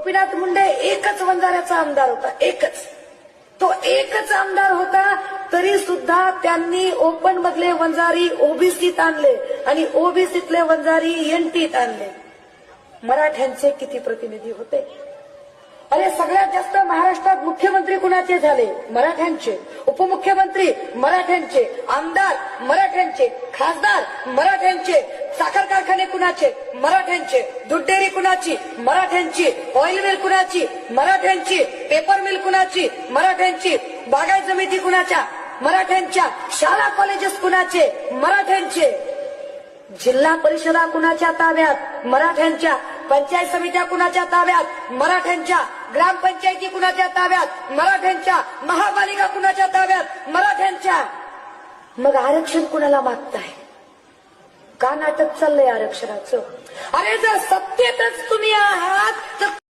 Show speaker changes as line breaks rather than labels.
गोपीनाथ मुंडे एकच वंजाऱ्याचा आमदार होता, एकच. तो एकच आमदार होता तरी सुद्धा त्यांनी ओपन मधले वंजारी ओबीसीत आणले आणि ओबीसीतले वंजारी एनटीत आणले. मराठ्यांचे किती प्रतिनिधी होते? अरे सगळ्यात जास्त महाराष्ट्रात मुख्यमंत्री कुणाचे झाले? मराठ्यांचे. उपमुख्यमंत्री मराठ्यांचे, आमदार मराठ्यांचे, खासदार मराठ्यांचे, साखर कारखाने कुणाचे? मराठ्यांचे. दूध डेअरी कुणाची? मराठ्यांची. ऑइल मिल कुणाची? मराठ्यांची. पेपर मिल कुणाची? मराठ्यांची. बागायत समिती कुणाच्या? मराठ्यांच्या. शाळा कॉलेजेस कुणाचे? मराठ्यांचे. जिल्हा परिषदा कुणाच्या ताब्यात? मराठ्यांच्या. पंचायत समित्या कुणाच्या ताब्यात? मराठ्यांच्या. ग्रामपंचायती कुणाच्या ताब्यात? मराठ्यांच्या. महापालिका कुणाच्या ताब्यात? मराठ्यांच्या. मग आरक्षण कुणाला मागताय? का नाटक चाललंय आरक्षणाचं? अरे जर सत्तेतच तुम्ही आहात तर